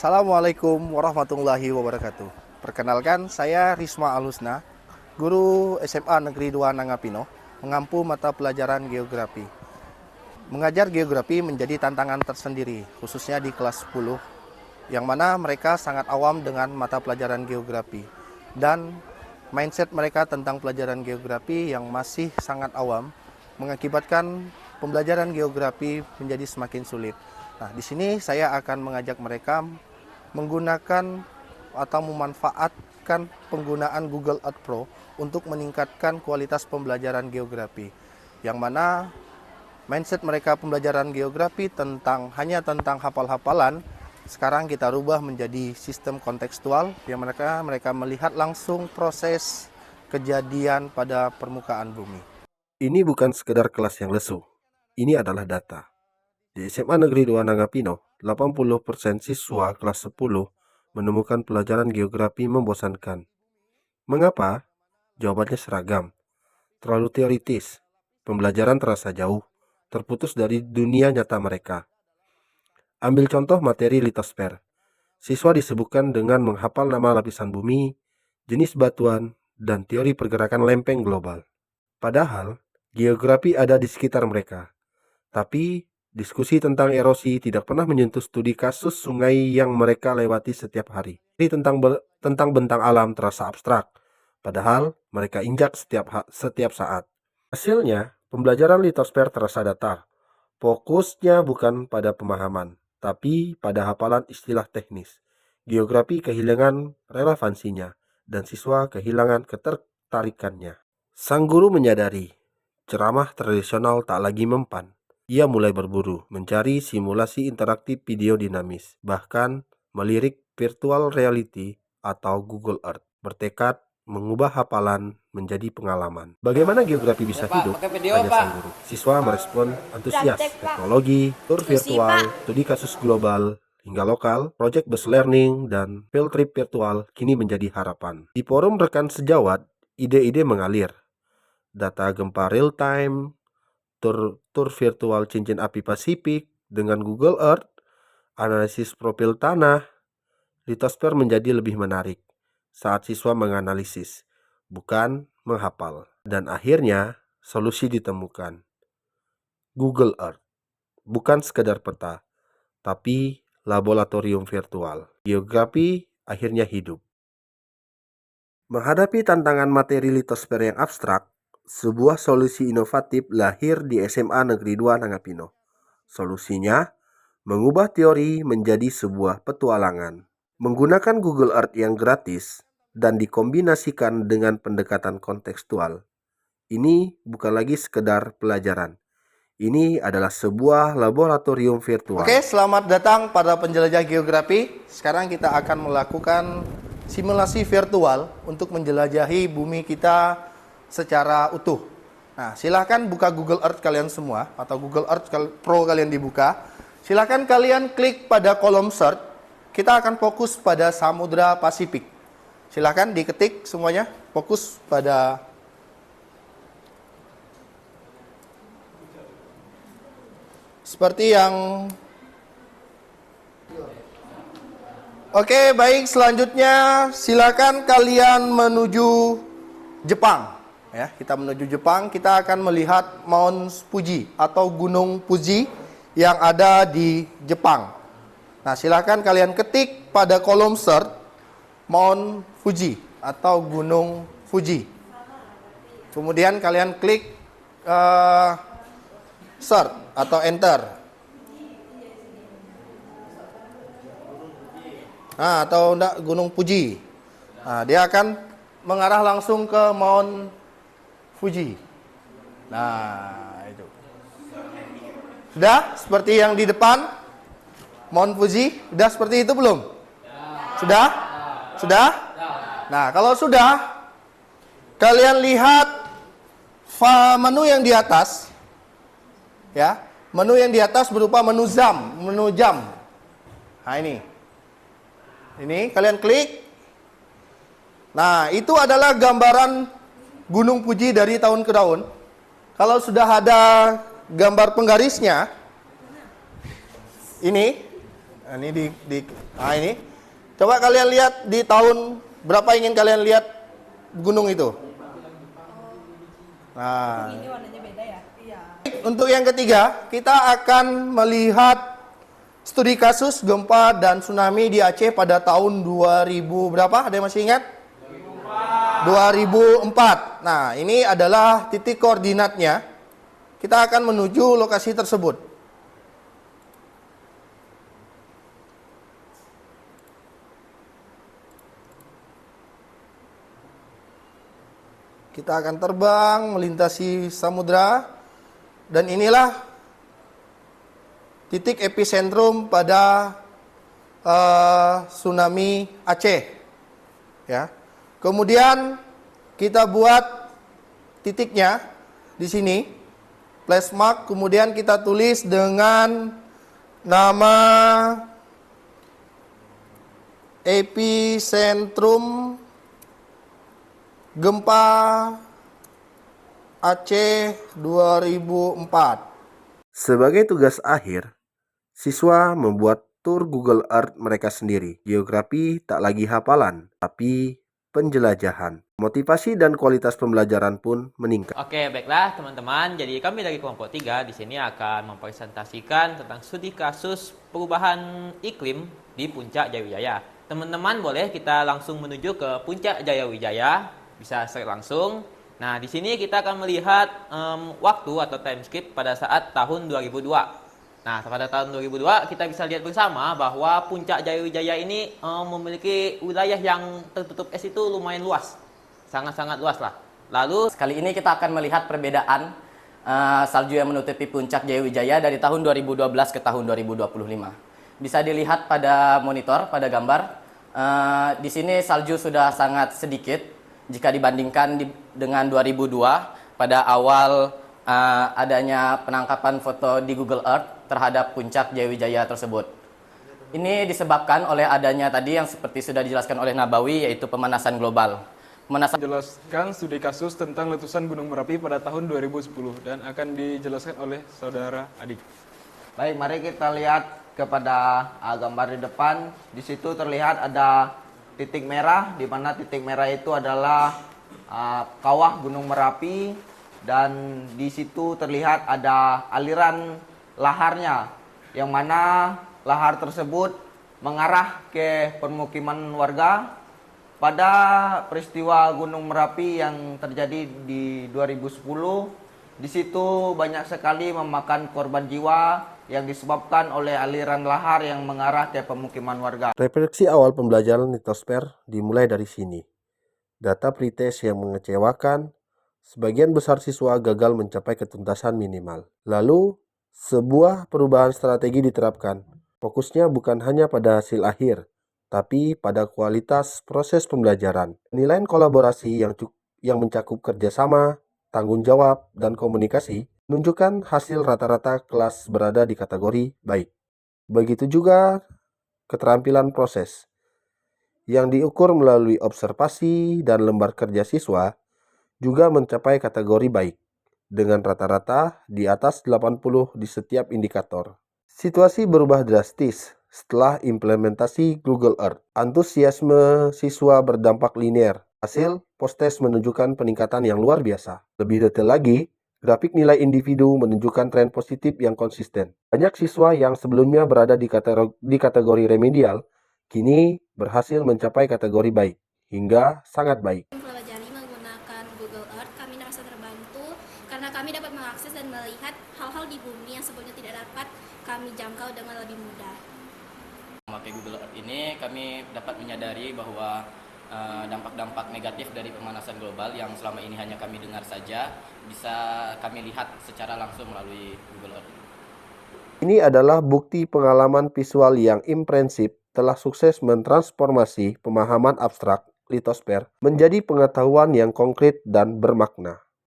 Assalamualaikum warahmatullahi wabarakatuh. Perkenalkan, saya Risma Alusna, guru SMA Negeri 2 Nangapino, mengampu mata pelajaran geografi. Mengajar geografi menjadi tantangan tersendiri, khususnya di kelas 10, yang mana mereka sangat awam dengan mata pelajaran geografi. Dan mindset mereka tentang pelajaran geografi yang masih sangat awam, mengakibatkan pembelajaran geografi menjadi semakin sulit. Nah, di sini saya akan mengajak mereka menggunakan atau memanfaatkan penggunaan Google Earth Pro untuk meningkatkan kualitas pembelajaran geografi. Yang mana mindset mereka pembelajaran geografi hanya tentang hafal-hafalan, sekarang kita rubah menjadi sistem kontekstual yang mereka melihat langsung proses kejadian pada permukaan bumi. Ini bukan sekedar kelas yang lesu. Ini adalah data. Di SMA Negeri 2 Nangapino, 80% siswa kelas 10 menemukan pelajaran geografi membosankan. Mengapa? Jawabannya seragam. Terlalu teoritis, pembelajaran terasa jauh, terputus dari dunia nyata mereka. Ambil contoh materi litosfer. Siswa disibukkan dengan menghafal nama lapisan bumi, jenis batuan, dan teori pergerakan lempeng global. Padahal, geografi ada di sekitar mereka. Tapi, diskusi tentang erosi tidak pernah menyentuh studi kasus sungai yang mereka lewati setiap hari. Tentang bentang alam terasa abstrak, padahal mereka injak setiap saat. Hasilnya, pembelajaran litosfer terasa datar. Fokusnya bukan pada pemahaman, tapi pada hafalan istilah teknis. Geografi kehilangan relevansinya, dan siswa kehilangan ketertarikannya. Sang guru menyadari, ceramah tradisional tak lagi mempan. Ia mulai berburu, mencari simulasi interaktif video dinamis, bahkan melirik virtual reality atau Google Earth, bertekad mengubah hafalan menjadi pengalaman. Bagaimana geografi bisa hidup? Tanya sang guru. Siswa merespon antusias. Teknologi, tur virtual, studi kasus global, hingga lokal, project based learning, dan field trip virtual kini menjadi harapan. Di forum rekan sejawat, ide-ide mengalir. Data gempa real time, tur virtual cincin api Pasifik dengan Google Earth, analisis profil tanah, litosfer menjadi lebih menarik saat siswa menganalisis, bukan menghafal. Dan akhirnya, solusi ditemukan. Google Earth, bukan sekedar peta, tapi laboratorium virtual. Geografi akhirnya hidup. Menghadapi tantangan materi litosfer yang abstrak, sebuah solusi inovatif lahir di SMA Negeri 2 Nangapino. Solusinya, mengubah teori menjadi sebuah petualangan. Menggunakan Google Earth yang gratis dan dikombinasikan dengan pendekatan kontekstual. Ini bukan lagi sekedar pelajaran. Ini adalah sebuah laboratorium virtual. Oke, selamat datang pada penjelajah geografi. Sekarang kita akan melakukan simulasi virtual untuk menjelajahi bumi kita secara utuh. Nah, silahkan buka Google Earth kalian semua, atau Google Earth Pro kalian dibuka. Silahkan kalian klik pada kolom search. Kita akan fokus pada Samudra Pasifik. Silahkan diketik semuanya, fokus pada seperti yang. Oke, baik, selanjutnya silakan kalian menuju Jepang. Ya, kita menuju Jepang, kita akan melihat Mount Fuji atau Gunung Fuji yang ada di Jepang. Nah, silakan kalian ketik pada kolom search Mount Fuji atau Gunung Fuji. Kemudian kalian klik search atau enter. Nah, atau enggak Gunung Fuji. Nah, dia akan mengarah langsung ke Mount Fuji. Nah, itu. Sudah seperti yang di depan Mount Fuji? Sudah seperti itu belum? Sudah? Sudah? Nah, kalau sudah, kalian lihat menu yang di atas. Ya, menu yang di atas berupa menu jam. Nah, ini kalian klik. Nah, itu adalah gambaran Gunung Fuji dari tahun ke tahun. Kalau sudah ada gambar penggarisnya, ini Nah, ini nah ini. Coba kalian lihat di tahun berapa ingin kalian lihat gunung itu? Nah, Ini warnanya beda ya? Iya. untuk yang ketiga, kita akan melihat studi kasus gempa dan tsunami di Aceh pada tahun 2000 berapa? Ada yang masih ingat? 2004. Nah, ini adalah titik koordinatnya. Kita akan menuju lokasi tersebut. Kita akan terbang melintasi samudra, dan inilah titik epicentrum pada tsunami Aceh. Ya. Kemudian kita buat titiknya di sini, place mark, kemudian kita tulis dengan nama epicentrum gempa Aceh 2004. Sebagai tugas akhir, siswa membuat tur Google Earth mereka sendiri. Geografi tak lagi hafalan, tapi penjelajahan. Motivasi dan kualitas pembelajaran pun meningkat. Oke, baiklah teman-teman. Jadi kami dari kelompok 3 di sini akan mempresentasikan tentang studi kasus perubahan iklim di Puncak Jayawijaya. Teman-teman boleh kita langsung menuju ke Puncak Jayawijaya, bisa search langsung. Nah, di sini kita akan melihat waktu atau time skip pada saat tahun 2002. Nah, pada tahun 2002 kita bisa lihat bersama bahwa Puncak Jayawijaya ini memiliki wilayah yang tertutup es itu lumayan luas. Sangat-sangat luas lah. Lalu Kali ini kita akan melihat perbedaan salju yang menutupi Puncak Jayawijaya dari tahun 2012 ke tahun 2025. Bisa dilihat pada monitor, pada gambar. Di sini salju sudah sangat sedikit jika dibandingkan dengan 2002 pada awal adanya penangkapan foto di Google Earth terhadap Puncak Jayawijaya tersebut. Ini disebabkan oleh adanya tadi yang seperti sudah dijelaskan oleh Nabawi, yaitu pemanasan global. Menjelaskan studi kasus tentang letusan Gunung Merapi pada tahun 2010 dan akan dijelaskan oleh saudara Adik. Baik, mari kita lihat kepada gambar di depan. Di situ terlihat ada titik merah, di mana titik merah itu adalah kawah Gunung Merapi, dan di situ terlihat ada aliran laharnya, yang mana lahar tersebut mengarah ke permukiman warga. Pada peristiwa Gunung Merapi yang terjadi di 2010, di situ banyak sekali memakan korban jiwa yang disebabkan oleh aliran lahar yang mengarah ke pemukiman warga. Refleksi awal pembelajaran litosfer dimulai dari sini. Data pretest yang mengecewakan, sebagian besar siswa gagal mencapai ketuntasan minimal. Lalu, sebuah perubahan strategi diterapkan. Fokusnya bukan hanya pada hasil akhir, tapi pada kualitas proses pembelajaran. Penilaian kolaborasi yang mencakup kerjasama, tanggung jawab, dan komunikasi menunjukkan hasil rata-rata kelas berada di kategori baik. Begitu juga keterampilan proses yang diukur melalui observasi dan lembar kerja siswa juga mencapai kategori baik, dengan rata-rata di atas 80 di setiap indikator. Situasi berubah drastis setelah implementasi Google Earth. Antusiasme siswa berdampak linear. Hasil post-test menunjukkan peningkatan yang luar biasa. Lebih detail lagi, grafik nilai individu menunjukkan tren positif yang konsisten. Banyak siswa yang sebelumnya berada di kategori remedial, kini berhasil mencapai kategori baik, hingga sangat baik. Mempelajari menggunakan Google Earth, kami merasa terbantu karena kami dapat mengakses dan melihat hal-hal di bumi yang sebelumnya tidak dapat kami jangkau dengan lebih mudah. Memakai Google Earth ini, kami dapat menyadari bahwa dampak-dampak negatif dari pemanasan global yang selama ini hanya kami dengar saja, bisa kami lihat secara langsung melalui Google Earth. Ini adalah bukti pengalaman visual yang imprensif telah sukses mentransformasi pemahaman abstrak litosfer menjadi pengetahuan yang konkret dan bermakna.